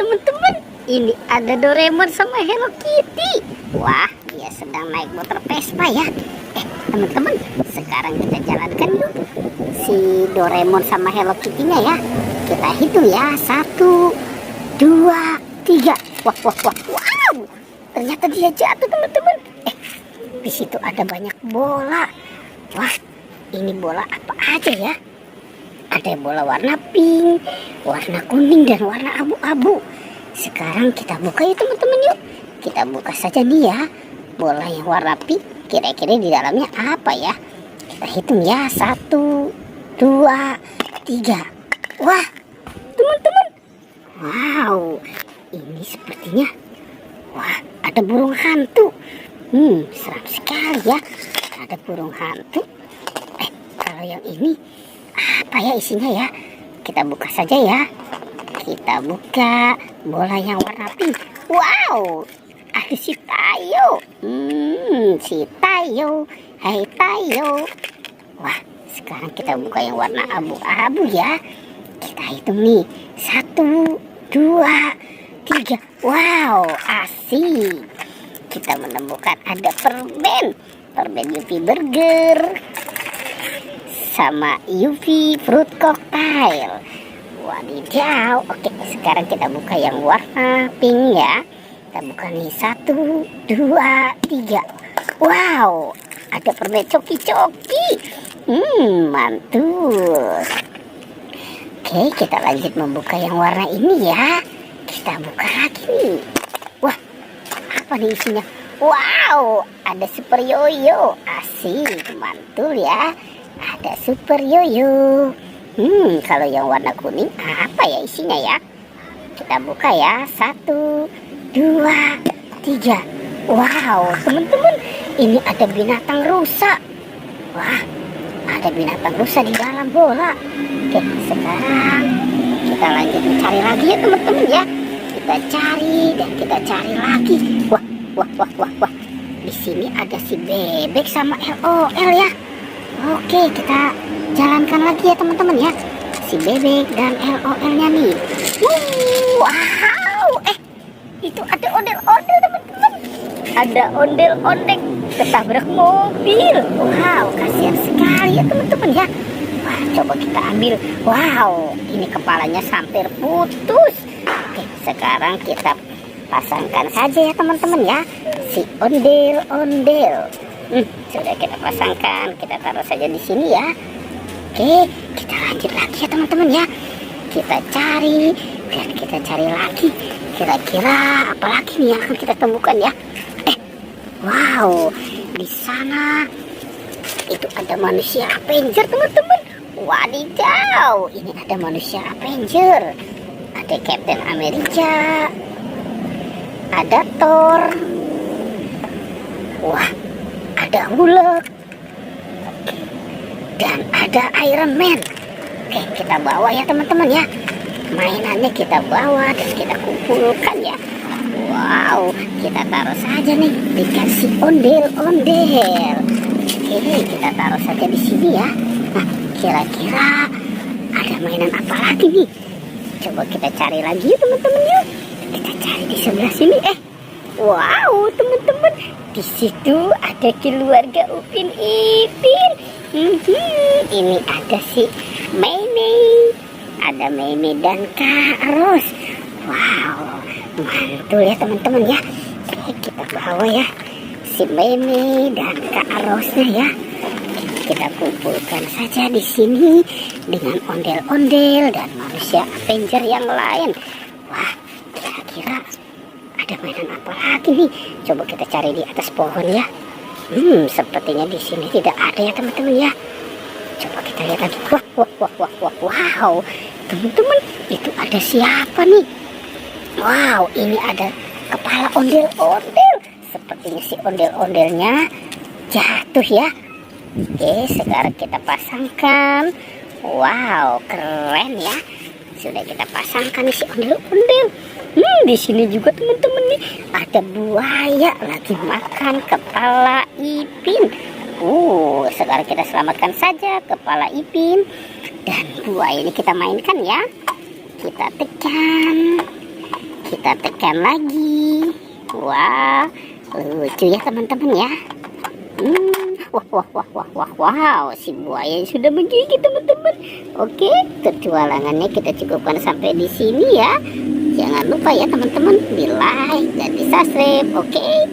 teman-teman, ini ada Doraemon sama Hello Kitty. Wah, dia sedang naik motor Vespa ya. Teman-teman, sekarang kita jalankan yuk si Doraemon sama Hello Kitty-nya ya. Kita hitung ya, 1, 2, 3. Wah, wow. Ternyata dia jatuh teman-teman. Di situ ada banyak bola. Wah, ini bola apa aja ya? Ada bola warna pink, warna kuning, dan warna abu-abu. Sekarang kita buka yuk teman-teman yuk. Kita buka saja nih ya. Bola yang warna pink, kira-kira di dalamnya apa ya? Kita hitung ya, 1, 2, 3. Wah, teman-teman. Wow, ini sepertinya, wah, ada burung hantu. Seram sekali ya. Ada burung hantu. Kalau yang ini apa ya isinya ya? Kita buka saja ya. Kita buka bola yang warna pink. Wow, ada si Tayo. Si Tayo. Hai Tayo. Wah, sekarang kita buka yang warna abu-abu ya. Kita hitung nih, 1, 2, 3. Wow, asik. Kita menemukan ada permen Yupi Burger sama Yupi Fruit Cocktail. Wadidaw. Oke, sekarang kita buka yang warna pink ya. Kita buka nih, 1, 2, 3. Wow, ada permen coki-coki. Mantul. Oke, kita lanjut membuka yang warna ini ya. Kita buka lagi nih. Wah, apa nih isinya? Wow, ada super yoyo. Asik, mantul ya. Ada super yoyo. Kalau yang warna kuning apa ya isinya ya? Kita buka ya, 1, 2, 3. Wow, teman-teman, ini ada binatang rusa. Wah, ada binatang rusa di dalam bola. Oke, sekarang kita lanjut mencari lagi ya teman-teman ya. Kita cari dan kita cari lagi. Wah. Di sini ada si bebek sama LOL ya. Oke, kita jalankan lagi ya teman-teman ya. Si bebek dan LOL-nya nih. Wow, itu ada ondel-ondel teman-teman. Ada ondel-ondel ketabrak mobil. Wow, kasihan sekali ya teman-teman ya. Wah, coba kita ambil. Wow, ini kepalanya hampir putus. Oke, sekarang kita pasangkan saja ya teman-teman ya, si ondel-ondel. Sudah kita pasangkan, kita taruh saja di sini ya. Oke, kita lanjut lagi ya teman-teman ya. Kita cari dan kita cari lagi. Kira-kira apa lagi nih yang akan kita temukan ya? Wow, di sana itu ada manusia Avenger teman-teman. Wadidaw, ini ada manusia Avenger. Ada Captain America. Ada Thor. Wah, ada Hulk. Dan ada Iron Man. Oke, kita bawa ya teman-teman ya. Mainannya kita bawa dan kita kumpulkan ya. Wow, kita taruh saja nih, dikasih ondel-ondel. Oke, kita taruh saja di sini ya. Nah, kira-kira ada mainan apa lagi nih? Coba kita cari lagi ya teman-teman yuk. Kita cari di sebelah sini. Wow, teman-teman, di situ ada keluarga Upin Ipin. Ini ada si Mei, ada Mei dan Kak Ros. Wow, mantul ya teman-teman ya. Kita bawa ya si Mei dan Kak Rosnya ya. Kita kumpulkan saja di sini dengan ondel-ondel dan manusia Avenger yang lain. Wah, kira-kira ada mainan apa lagi nih? Coba kita cari di atas pohon ya. Sepertinya di sini tidak ada ya teman-teman ya. Coba kita lihat lagi. Wow, teman-teman, itu ada siapa nih? Wow, ini ada kepala ondel-ondel. Sepertinya si ondel-ondelnya jatuh ya. Oke, sekarang kita pasangkan. Wow, keren ya. Sudah kita pasangkan si ondel-ondel. Di sini juga teman-teman nih ada buaya lagi makan kepala Ipin. Sekarang kita selamatkan saja kepala Ipin dan buaya ini kita mainkan ya. Kita tekan. Kita tekan lagi. Wah, lucu ya teman-teman ya. Wow, si buaya sudah menggigit teman-teman. Oke, petualangannya kita cukupkan sampai di sini ya. Jangan lupa ya teman-teman, di like dan di subscribe. Oke.